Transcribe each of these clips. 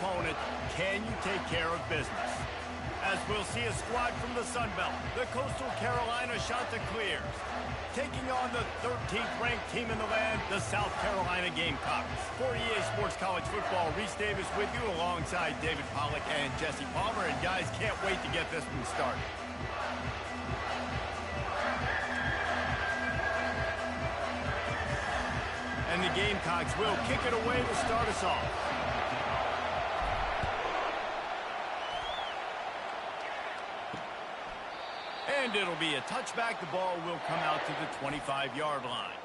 opponent, can you take care of business? As we'll see a squad from the Sun Belt, the Coastal Carolina Chanticleers, taking on the 13th ranked team in the land, the South Carolina Gamecocks. For EA Sports College Football, Reese Davis with you alongside David Pollack and Jesse Palmer. And guys, can't wait to get this one started. And the Gamecocks will kick it away to start us off. And it'll be a touchback. The ball will come out to the 25-yard line.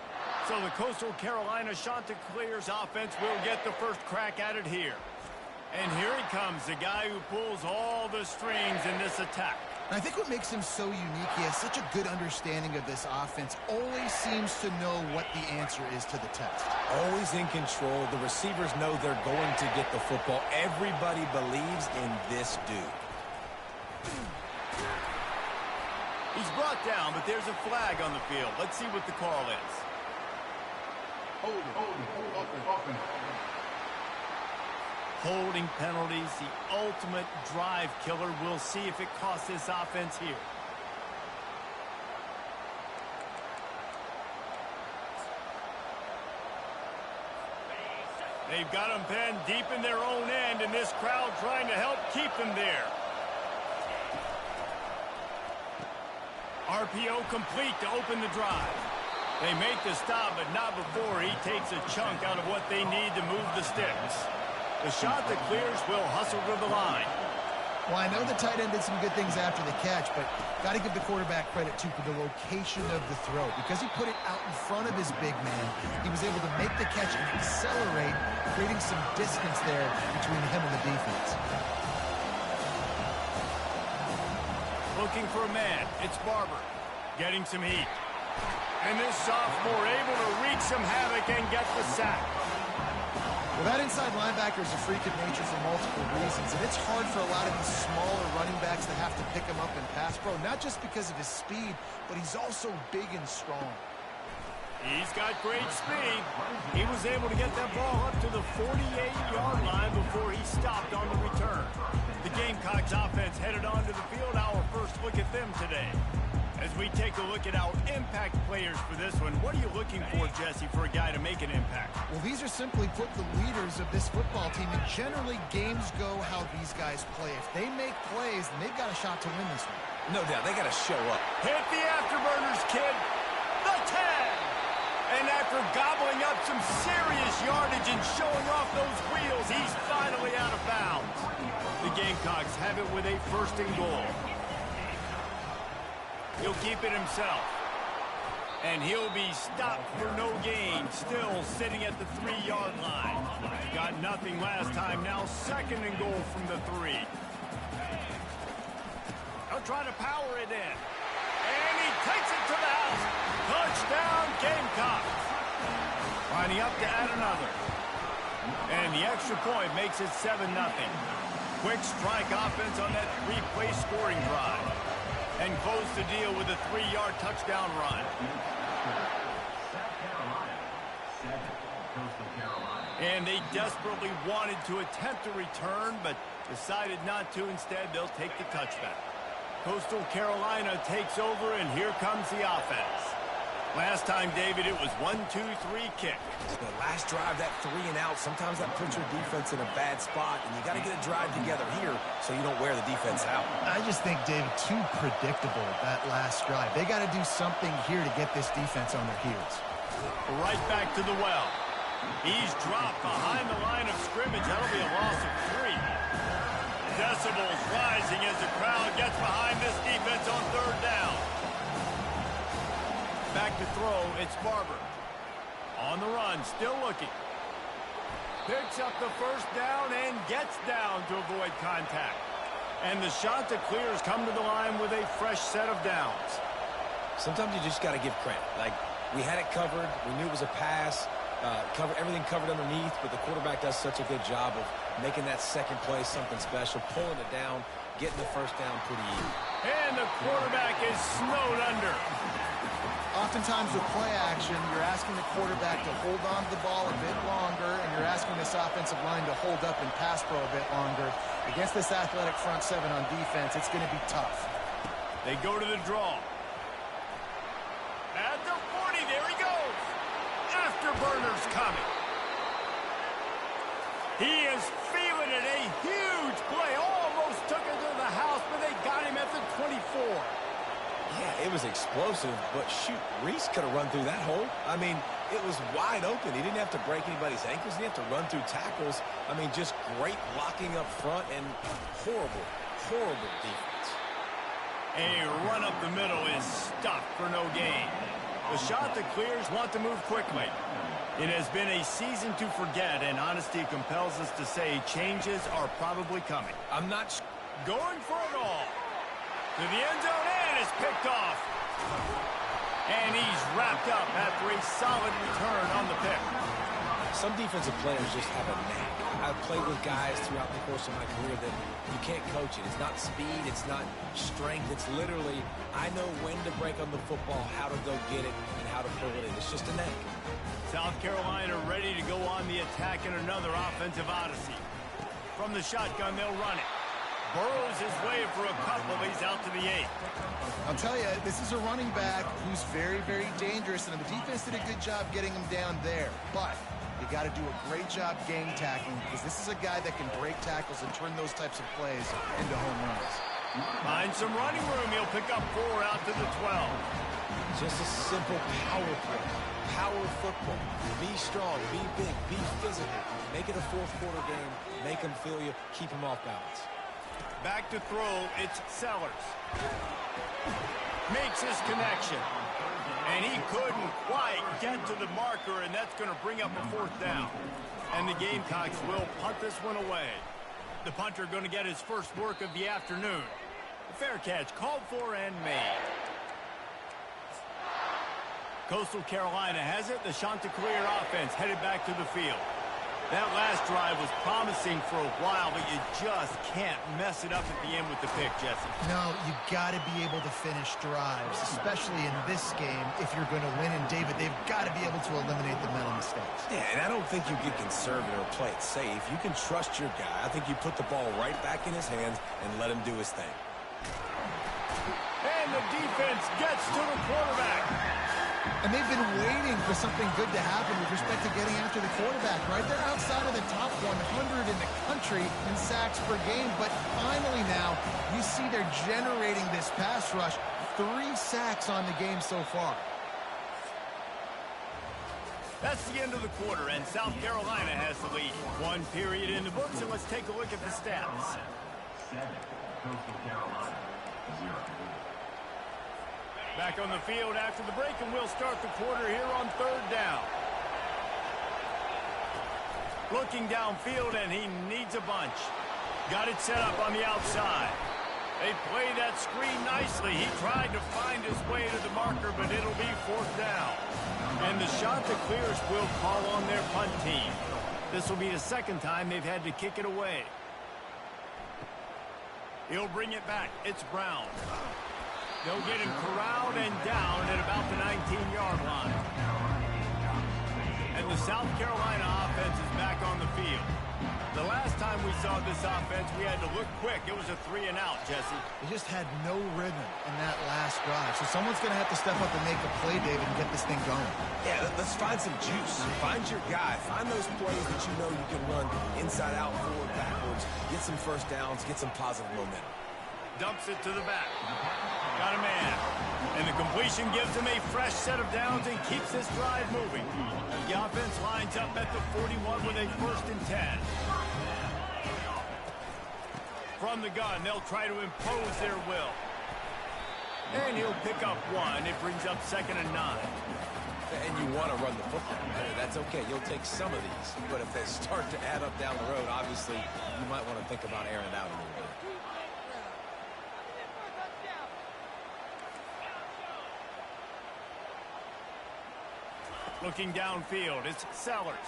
So the Coastal Carolina Chanticleers offense will get the first crack at it here. And here he comes, the guy who pulls all the strings in this attack. I think what makes him so unique, he has such a good understanding of this offense, always seems to know what the answer is to the test. Always in control. The receivers know they're going to get the football. Everybody believes in this dude. He's brought down, but there's a flag on the field. Let's see what the call is. Holding penalties, the ultimate drive killer. We'll see if it costs this offense here. They've got them penned deep in their own end, and this crowd trying to help keep them there. RPO complete to open the drive. They make the stop, but not before he takes a chunk out of what they need to move the sticks. The Chanticleers will hustle to the line. Well, I know the tight end did some good things after the catch, but got to give the quarterback credit, too, for the location of the throw. Because he put it out in front of his big man, he was able to make the catch and accelerate, creating some distance there between him and the defense. Looking for a man. It's Barber. Getting some heat. And this sophomore able to wreak some havoc and get the sack. Well, that inside linebacker is a freak of nature for multiple reasons, and it's hard for a lot of these smaller running backs to have to pick him up in pass pro, not just because of his speed, but he's also big and strong. He's got great speed. He was able to get that ball up to the 48-yard line before he stopped on the return. The Gamecocks offense headed onto the field. Our first look at them today. As we take a look at our impact players for this one, what are you looking for, Jesse, for a guy to make an impact? Well, these are simply put the leaders of this football team, and generally games go how these guys play. If they make plays, then they've got a shot to win this one. No doubt, they got to show up. Hit the afterburners, kid. The 10. And after gobbling up some serious yardage and showing off those wheels, he's finally out of bounds. The Gamecocks have it with a first and goal. He'll keep it himself. And he'll be stopped for no gain. Still sitting at the 3-yard line. Got nothing last time. Now second and goal from the 3. They'll try to power it in. And he takes it to the house. Touchdown, Gamecocks. Lining up to add another. And the extra point makes it 7-0. Quick strike offense on that 3-play scoring drive. And close the deal with a 3-yard touchdown run. And they desperately wanted to attempt a return, but decided not to. Instead, they'll take the touchback. Coastal Carolina takes over, and here comes the offense. Last time, David, it was 1-2-3 kick. The last drive, that 3 and out, sometimes that puts your defense in a bad spot, and you got to get a drive together here so you don't wear the defense out. I just think, David, too predictable, that last drive. They got to do something here to get this defense on their heels. Right back to the well. He's dropped behind the line of scrimmage. That'll be a loss of 3. Decibels rising as the crowd gets behind this defense on third down. Back to throw, it's Barber. On the run, still looking. Picks up the first down and gets down to avoid contact. And the Chanticleers come to the line with a fresh set of downs. Sometimes you just got to give credit. Like, we had it covered. We knew it was a pass. Everything covered underneath, but the quarterback does such a good job of making that second play something special, pulling it down, getting the first down pretty easy. And the quarterback is snowed under. Oftentimes with play action, you're asking the quarterback to hold on to the ball a bit longer, and you're asking this offensive line to hold up and pass pro a bit longer. Against this athletic front seven on defense, it's going to be tough. They go to the draw. At the 40, there he goes. Afterburner's coming. He is feeling it. A huge play. Almost took it to the house, but they got him at the 24. Yeah, it was explosive, but shoot, Reese could have run through that hole. I mean, it was wide open. He didn't have to break anybody's ankles. He didn't have to run through tackles. I mean, just great blocking up front and horrible, horrible defense. A run up the middle is stuffed for no gain. The shot that clears want to move quickly. It has been a season to forget, and honesty compels us to say changes are probably coming. I'm not going for it all. To the end zone, and it's picked off. And he's wrapped up after a solid return on the pick. Some defensive players just have a knack. I've played with guys throughout the course of my career that you can't coach it. It's not speed, it's not strength. It's literally, I know when to break on the football, how to go get it, and how to pull it in. It's just a knack. South Carolina ready to go on the attack in another offensive odyssey. From the shotgun, they'll run it. Burrows his way for a couple. He's out to the 8. I'll tell you, this is a running back who's very, very dangerous, and the defense did a good job getting him down there. But you got to do a great job game tackling, because this is a guy that can break tackles and turn those types of plays into home runs. Find some running room. He'll pick up 4 out to the 12. Just a simple power play. Power football. Be strong, be big, be physical. Make it a fourth quarter game. Make them feel you. Keep them off balance. Back to throw, it's Sellers. Makes his connection. And he couldn't quite get to the marker, and that's going to bring up a 4th down. And the Gamecocks will punt this one away. The punter going to get his first work of the afternoon. The fair catch called for and made. Coastal Carolina has it. The Chanticleer offense headed back to the field. That last drive was promising for a while, but you just can't mess it up at the end with the pick, Jesse. No, you got to be able to finish drives, especially in this game. If you're going to win, and David, they've got to be able to eliminate the mental mistakes. Yeah, and I don't think you get conservative or play it safe. You can trust your guy. I think you put the ball right back in his hands and let him do his thing. And the defense gets to the quarterback. And they've been waiting for something good to happen with respect to getting after the quarterback, right? They're outside of the top 100 in the country in sacks per game, but finally now you see they're generating this pass rush. 3 sacks on the game so far. That's the end of the quarter, and South Carolina has the lead. 1 period in the books, and let's take a look at the stats. 7, Coastal Carolina, 0. Back on the field after the break, and we'll start the quarter here on 3rd down. Looking downfield, and he needs a bunch. Got it set up on the outside. They play that screen nicely. He tried to find his way to the marker, but it'll be 4th down. And the Chanticleers will call on their punt team. This will be the 2nd time they've had to kick it away. He'll bring it back. It's Brown. They'll get him corralled and down at about the 19-yard line. And the South Carolina offense is back on the field. The last time we saw this offense, we had to look quick. It was a 3-and-out, Jesse. They just had no rhythm in that last drive. So someone's going to have to step up and make a play, David, and get this thing going. Yeah, let's find some juice. Find your guy. Find those plays that you know you can run inside out, forward, backwards. Get some first downs. Get some positive momentum. Dumps it to the back. Got a man. And the completion gives him a fresh set of downs and keeps this drive moving. The offense lines up at the 41 with a 1st and 10. From the gun, they'll try to impose their will. And he'll pick up 1. It brings up 2nd and 9. And you want to run the football. That's okay. You'll take some of these. But if they start to add up down the road, obviously, you might want to think about airing it out a little bit. Looking downfield, it's Sellers.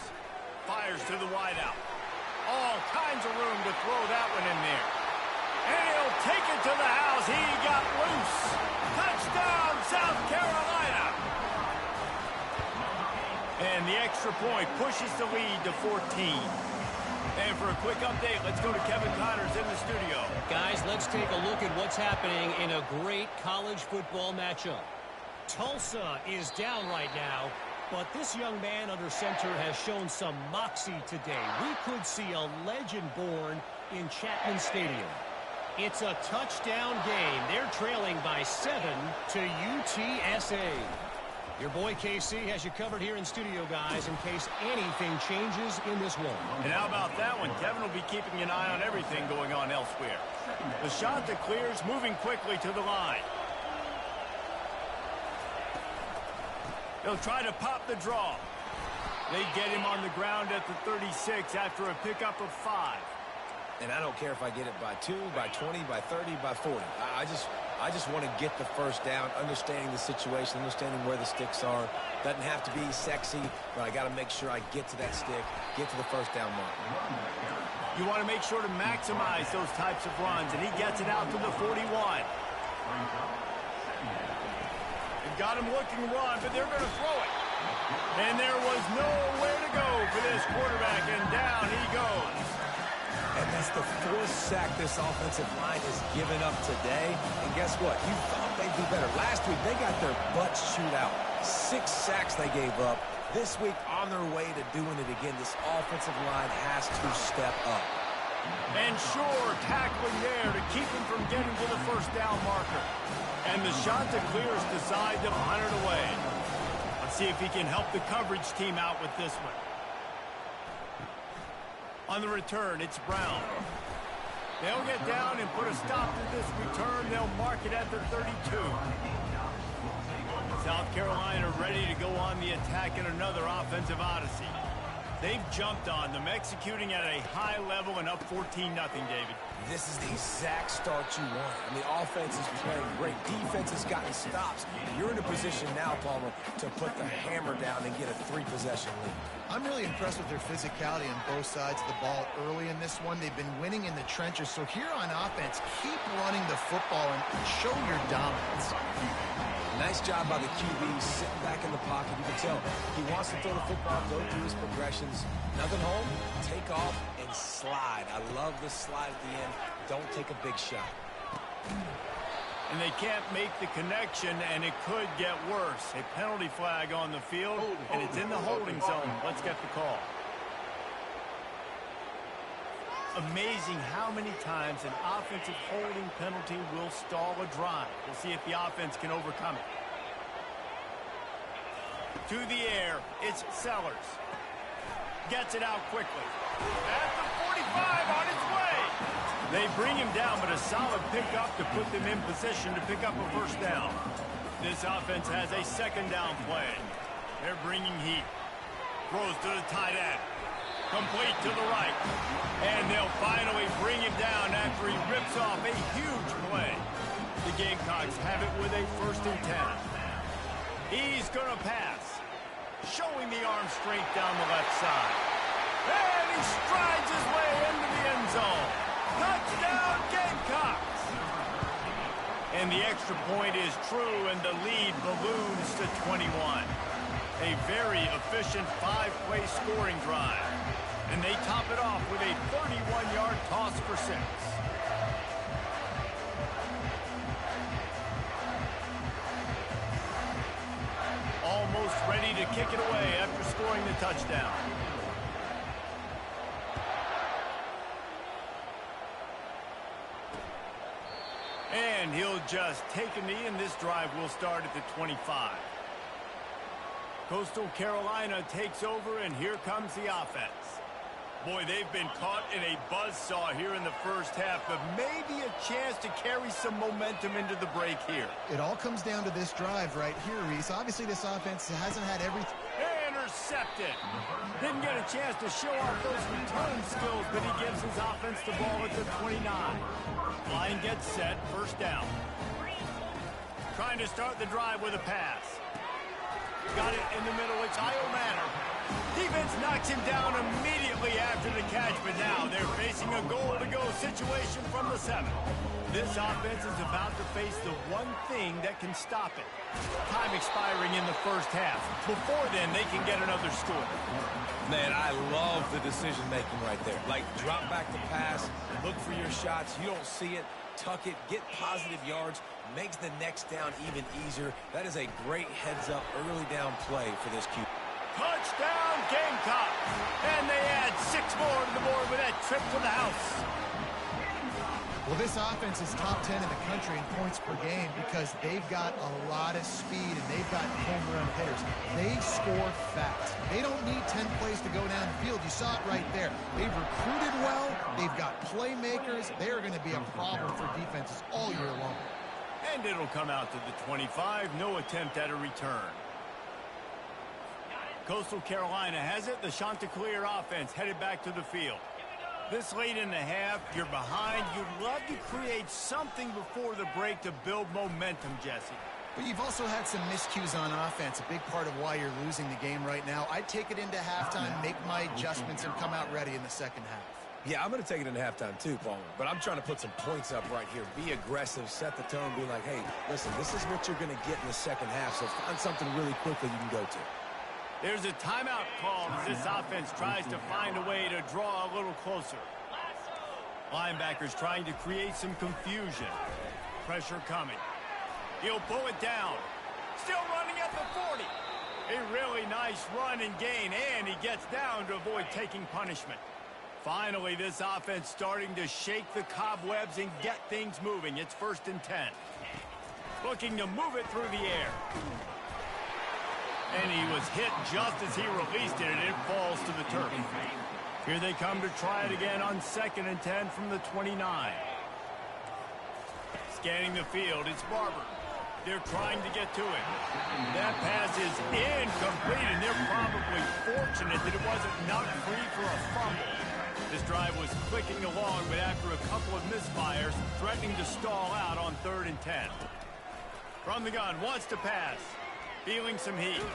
Fires to the wideout. All kinds of room to throw that one in there. And he'll take it to the house. He got loose. Touchdown, South Carolina. And the extra point pushes the lead to 14. And for a quick update, let's go to Kevin Connors in the studio. Guys, let's take a look at what's happening in a great college football matchup. Tulsa is down right now, but this young man under center has shown some moxie today. We could see a legend born in Chapman Stadium. It's a touchdown game. They're trailing by 7 to UTSA. Your boy KC has you covered here in studio, guys, in case anything changes in this one. And how about that one? Kevin will be keeping an eye on everything going on elsewhere. The shot that clears, moving quickly to the line. He'll try to pop the draw. They get him on the ground at the 36 after a pickup of 5. And I don't care if I get it by 2, by 20, by 30, by 40. I just want to get the first down, understanding the situation, understanding where the sticks are. Doesn't have to be sexy, but I got to make sure I get to that stick, get to the first down mark. You want to make sure to maximize those types of runs, and he gets it out to the 41. They've got him looking to run, but they're going to throw it. And there was nowhere to go for this quarterback, and down he goes. And that's the 4th sack this offensive line has given up today. And guess what? You thought they'd be better. Last week, they got their butts chewed out. 6 sacks they gave up. This week, on their way to doing it again, this offensive line has to step up. And sure, tackling there to keep him from getting to the first down marker. And the shot that clears decide to punt it away. Let's see if he can help the coverage team out with this one. On the return, it's Brown. They'll get down and put a stop to this return. They'll mark it at the 32. South Carolina ready to go on the attack in another offensive odyssey. They've jumped on them, executing at a high level and up 14-0, David. This is the exact start you want. I mean, offense is playing great. Defense has gotten stops. You're in a position now, Palmer, to put the hammer down and get a 3-possession lead. I'm really impressed with their physicality on both sides of the ball early in this one. They've been winning in the trenches. So here on offense, keep running the football and show your dominance. Nice job by the QB, sitting back in the pocket. You can tell he wants to throw the football, go through his progressions. Nothing home, take off, and slide. I love the slide at the end. Don't take a big shot. And they can't make the connection, and it could get worse. A penalty flag on the field, and it's in the holding zone. Let's get the call. Amazing how many times an offensive holding penalty will stall a drive. We'll see if the offense can overcome it. To the air, it's Sellers. Gets it out quickly. At the 45, on its way. They bring him down, but a solid pickup to put them in position to pick up a first down. This offense has a second down play. They're bringing heat. Throws to the tight end. Complete to the right. And they'll finally bring him down after he rips off a huge play. The Gamecocks have it with a 1st and 10. He's going to pass. Showing the arm strength down the left side. And he strides his way into the end zone. Touchdown, Gamecocks! And the extra point is true, and the lead balloons to 21. A very efficient 5-play scoring drive. And they top it off with a 31-yard toss for 6. Almost ready to kick it away after scoring the touchdown. And he'll just take a knee, and this drive will start at the 25. Coastal Carolina takes over, and here comes the offense. Boy, they've been caught in a buzzsaw here in the first half, but maybe a chance to carry some momentum into the break here. It all comes down to this drive right here, Reese. Obviously, this offense hasn't had everything. Intercepted. Didn't get a chance to show off those return skills, but he gives his offense the ball at the 29. Line gets set, first down. Trying to start the drive with a pass. Got it in the middle, it's Io Manor. Defense knocks him down immediately after the catch, but now they're facing a goal to go situation from the 7. This offense is about to face the one thing that can stop it. Time expiring in the first half. Before then, they can get another score. Man, I love the decision-making right there. Like, drop back to pass, look for your shots. You don't see it, tuck it, get positive yards, makes the next down even easier. That is a great heads-up early down play for this QB. Touchdown, Gamecocks! And they add 6 more to the board with that trip to the house. Well, this offense is top 10 in the country in points per game because they've got a lot of speed and they've got home run hitters. They score fast. They don't need 10 plays to go down the field. You saw it right there. They've recruited well. They've got playmakers. They're going to be a problem for defenses all year long. And it'll come out to the 25. No attempt at a return. Coastal Carolina has it. The Chanticleer offense headed back to the field. This late in the half, you're behind. You'd love to create something before the break to build momentum, Jesse. But you've also had some miscues on offense, a big part of why you're losing the game right now. I'd take it into halftime, make my adjustments, and come out ready in the second half. Yeah, I'm going to take it into halftime too, Palmer. But I'm trying to put some points up right here. Be aggressive, set the tone, be like, hey, listen, this is what you're going to get in the second half, so find something really quickly you can go to. There's a timeout call as this offense tries to find a way to draw a little closer. Linebackers trying to create some confusion. Pressure coming. He'll pull it down. Still running at the 40. A really nice run and gain, and he gets down to avoid taking punishment. Finally, this offense starting to shake the cobwebs and get things moving. It's 1st and 10. Looking to move it through the air. And he was hit just as he released it, and it falls to the turf. Here they come to try it again on 2nd and 10 from the 29. Scanning the field, it's Barber. They're trying to get to it. That pass is incomplete, and they're probably fortunate that it wasn't knocked free for a fumble. This drive was clicking along, but after a couple of misfires, threatening to stall out on 3rd and 10. From the gun, wants to pass. Feeling some heat.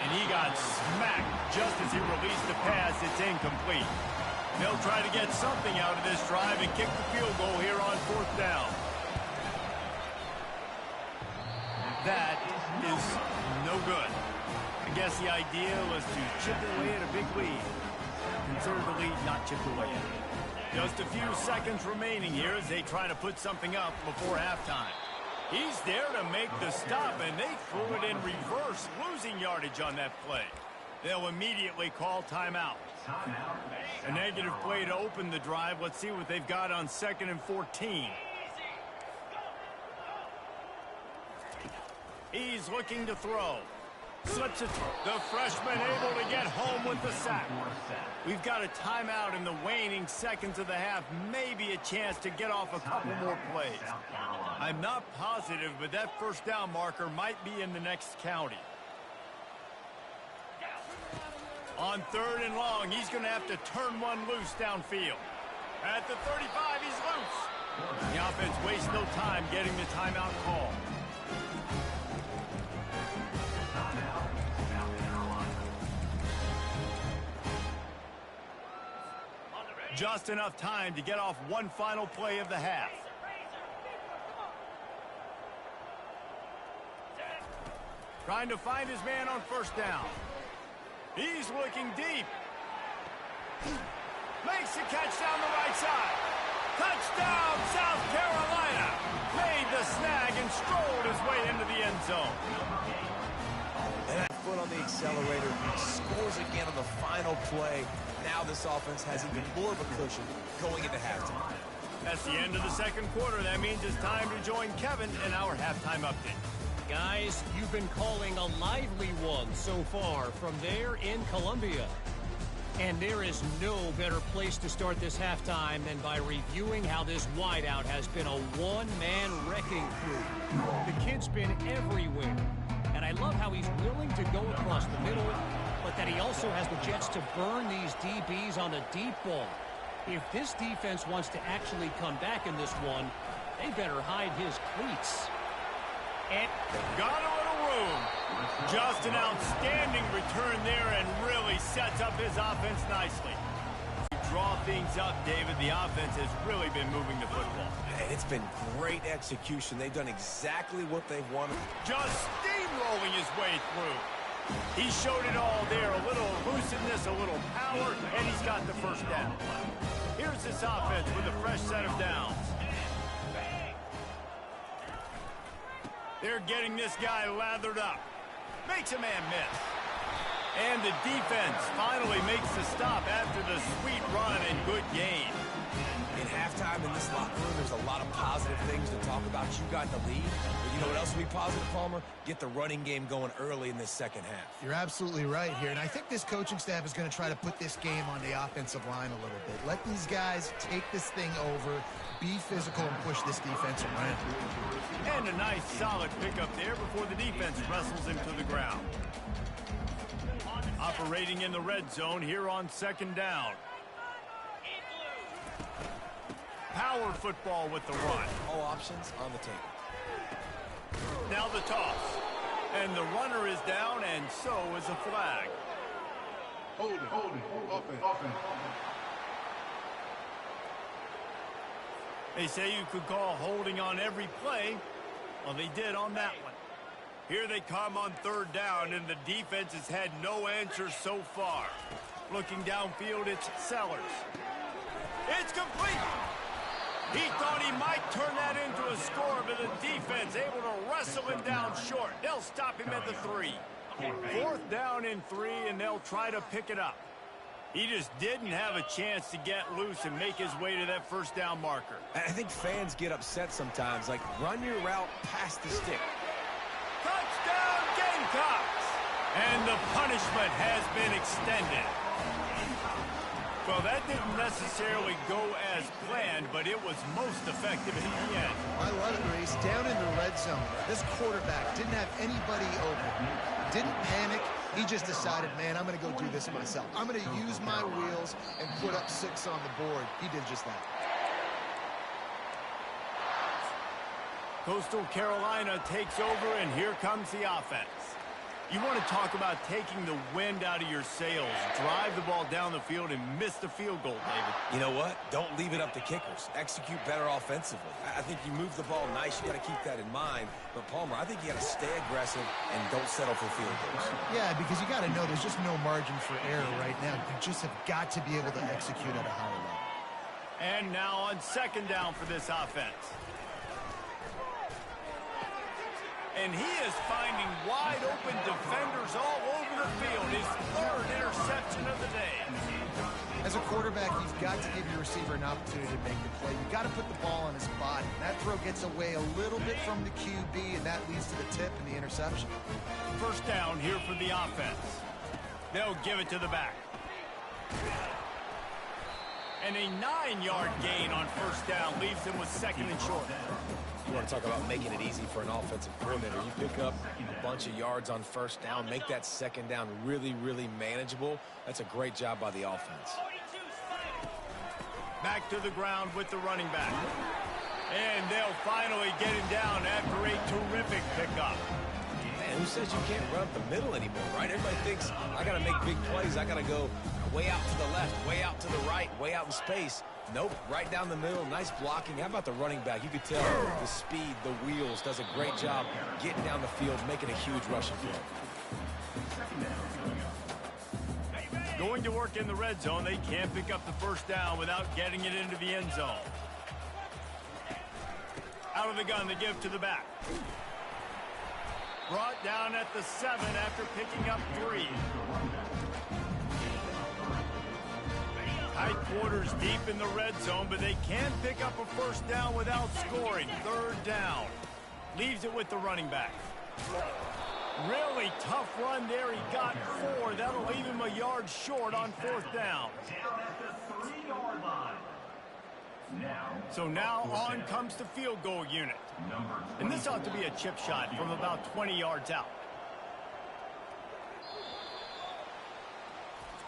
And he got smacked just as he released the pass. It's incomplete. They'll try to get something out of this drive and kick the field goal here on 4th down. That is no good. I guess the idea was to chip away at a big lead. Consider the lead not chipped away at. Just a few seconds remaining here as they try to put something up before halftime. He's there to make the stop, and they threw it in reverse, losing yardage on that play. They'll immediately call timeout. A negative play to open the drive. Let's see what they've got on 2nd and 14. He's looking to throw. Slips it. The freshman able to get home with the sack. We've got a timeout in the waning seconds of the half. Maybe a chance to get off a couple more plays. I'm not positive, but that 1st down marker might be in the next county. On 3rd and long, he's going to have to turn one loose downfield. At the 35, he's loose. The offense wastes no time getting the timeout call. Just enough time to get off one final play of the half. Trying to find his man on 1st down. He's looking deep. Makes the catch down the right side. Touchdown, South Carolina. Made the snag and strolled his way into the end zone. And that foot on the accelerator, scores again on the final play. Now this offense has even more of a cushion going into halftime. That's the end of the 2nd quarter. That means it's time to join Kevin in our halftime update. Guys, you've been calling a lively one so far from there in Columbia. And there is no better place to start this halftime than by reviewing how this wideout has been a one-man wrecking crew. The kid's been everywhere. And I love how he's willing to go across the middle, but that he also has the jets to burn these DBs on a deep ball. If this defense wants to actually come back in this one, they better hide his cleats. And got a little room. Just an outstanding return there and really sets up his offense nicely. draw things up, David, the offense has really been moving the football. And it's been great execution. They've done exactly what they've wanted. Just steamrolling his way through. He showed it all there, a little elusiveness, a little power, and he's got the first down. Here's this offense with a fresh set of downs. They're getting this guy lathered up. Makes a man miss. And the defense finally makes the stop after the sweet run and good gain. In halftime in this locker room, there's a lot of positive things to talk about. You got the lead. But you know what else will be positive, Palmer? Get the running game going early in this second half. You're absolutely right here, and I think this coaching staff is going to try to put this game on the offensive line a little bit. Let these guys take this thing over, be physical, and push this defense around. And a nice, solid pickup there before the defense wrestles him to the ground. Operating in the red zone here on second down. Power football with the run. All options on the table. Now the toss. And the runner is down, and so is a flag. Hold it. Offense. They say you could call holding on every play. Well, they did on that one. Here they come on third down, and the defense has had no answers so far. Looking downfield, it's Sellers. It's complete. He thought he might turn that into a score, but the defense able to wrestle him down short. They'll stop him at the 3. Fourth down and 3, and they'll try to pick it up. He just didn't have a chance to get loose and make his way to that first down marker. I think fans get upset sometimes. Like, run your route past the stick. Touchdown, Gamecocks! And the punishment has been extended. Well, that didn't necessarily go as planned, but it was most effective in the end. I love it, Reese. Down in the red zone, this quarterback didn't have anybody open. Didn't panic. He just decided, man, I'm going to go do this myself. I'm going to use my wheels and put up 6 on the board. He did just that. Coastal Carolina takes over, and here comes the offense. You want to talk about taking the wind out of your sails. Drive the ball down the field and miss the field goal, David. You know what? Don't leave it up to kickers. Execute better offensively. I think you move the ball nice. You got to keep that in mind. But, Palmer, I think you got to stay aggressive and don't settle for field goals. Yeah, because you got to know there's just no margin for error right now. You just have got to be able to execute at a higher level. And now on second down for this offense. And he is finding wide-open defenders all over the field. His 3rd interception of the day. As a quarterback, you've got to give your receiver an opportunity to make the play. You've got to put the ball on his body. That throw gets away a little bit from the QB, and that leads to the tip and the interception. First down here for the offense. They'll give it to the back. And a 9-yard gain on first down leaves him with second and short. You want to talk about making it easy for an offensive coordinator. You pick up a bunch of yards on first down, make that second down really, really manageable. That's a great job by the offense. Back to the ground with the running back. And they'll finally get him down after a terrific pickup. Man, who says you can't run up the middle anymore, right? Everybody thinks, I got to make big plays. I got to go way out to the left, way out to the right, way out in space. Nope, right down the middle, nice blocking. How about the running back? You could tell the speed, the wheels, does a great job getting down the field, making a huge rushing play. Going to work in the red zone, they can't pick up the first down without getting it into the end zone. Out of the gun, they give to the back. Brought down at the 7 after picking up 3. Tight quarters deep in the red zone, but they can pick up a first down without scoring. Third down. Leaves it with the running back. Really tough run there. He got 4. That'll leave him a yard short on fourth down. Down at the 3-yard line. So now on comes the field goal unit. And this ought to be a chip shot from about 20 yards out.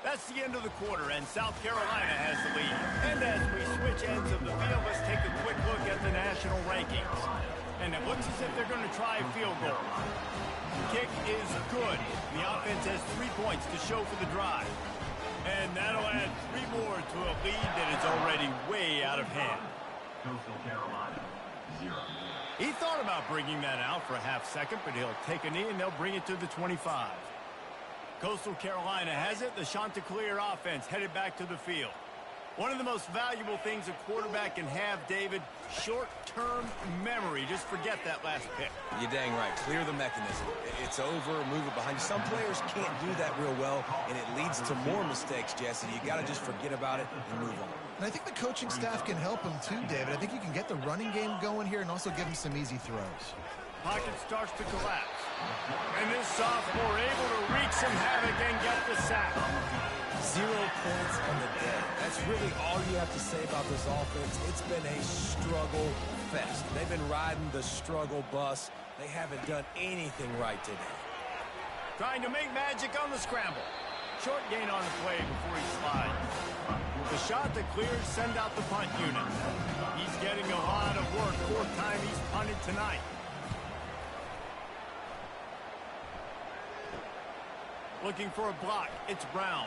That's the end of the quarter, and South Carolina has the lead. And as we switch ends of the field, let's take a quick look at the national rankings. And it looks as if they're going to try a field goal. Kick is good. The offense has 3 points to show for the drive. And that'll add 3 more to a lead that is already way out of hand. Coastal Carolina, 0. He thought about bringing that out for a half second, but he'll take a knee and they'll bring it to the 25. Coastal Carolina has it. The Chanticleer offense headed back to the field. One of the most valuable things a quarterback can have, David, short-term memory. Just forget that last pick. You're dang right. Clear the mechanism. It's over, move it behind you. Some players can't do that real well, and it leads to more mistakes, Jesse. You got to just forget about it and move on. And I think the coaching staff can help him too, David. I think you can get the running game going here and also give him some easy throws. Pocket starts to collapse. And this sophomore able to wreak some havoc and get the sack. 0 points on the day. That's really all you have to say about this offense. It's been a struggle fest. They've been riding the struggle bus. They haven't done anything right today. Trying to make magic on the scramble. Short gain on the play before he slides. The shot that clears send out the punt unit. He's getting a lot of work. 4th time he's punted tonight. Looking for a block. It's Brown.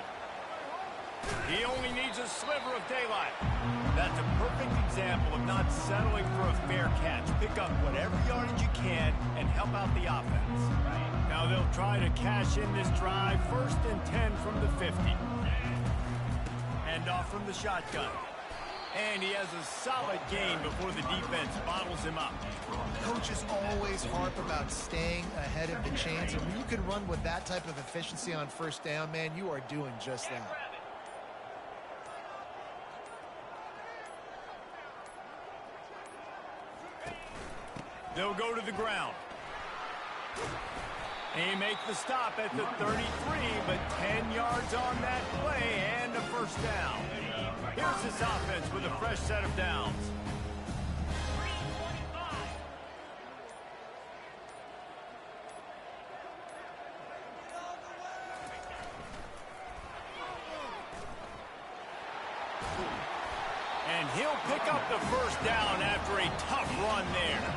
He only needs a sliver of daylight. That's a perfect example of not settling for a fair catch. Pick up whatever yardage you can and help out the offense. Now they'll try to cash in this drive. 1st and 10 from the 50. Hand off from the shotgun. And he has a solid gain before the defense bottles him up. Coaches always harp about staying ahead of the chains, and when you can run with that type of efficiency on 1st down, man, you are doing just that. They'll go to the ground. They make the stop at the 33, but 10 yards on that play and a 1st down. Here's this offense with a fresh set of downs. And he'll pick up the 1st down after a tough run there.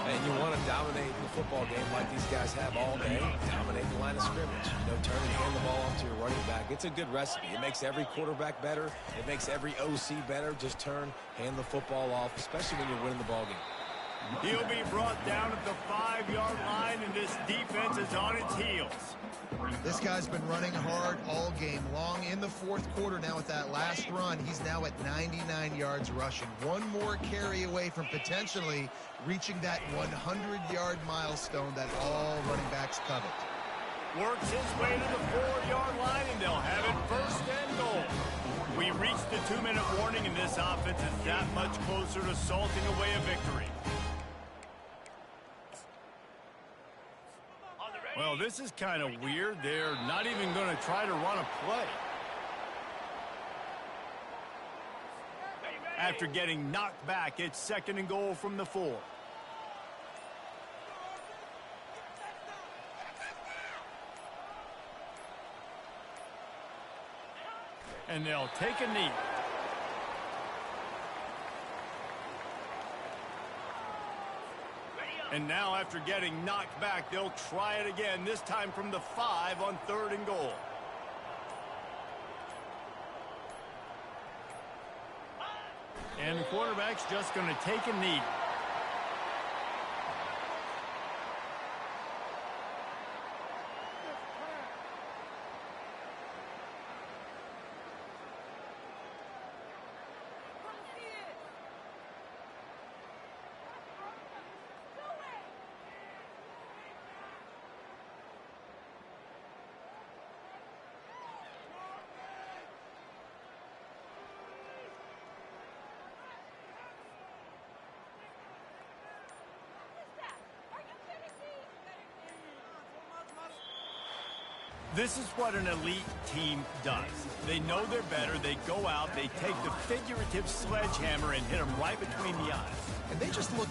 And you want to dominate the football game like these guys have all day. Dominate the line of scrimmage. Turn and hand the ball off to your running back. It's a good recipe. It makes every quarterback better. It makes every OC better. Just turn, hand the football off, especially when you're winning the ball game. He'll be brought down at the 5-yard line, and this defense is on its heels. This guy's been running hard all game long. In the 4th quarter now with that last run, he's now at 99 yards rushing. One more carry away from potentially reaching that 100-yard milestone that all running backs covet. Works his way to the 4-yard line, and they'll have it 1st and goal. We reached the 2-minute warning, and this offense is that much closer to salting away a victory. Well, this is kind of weird. They're not even going to try to run a play. After getting knocked back, it's 2nd and goal from the 4. And they'll take a knee. And now after getting knocked back, they'll try it again, this time from the 5 on 3rd and goal. And the quarterback's just going to take a knee. This is what an elite team does. They know they're better. They go out, they take the figurative sledgehammer and hit them right between the eyes. And they just look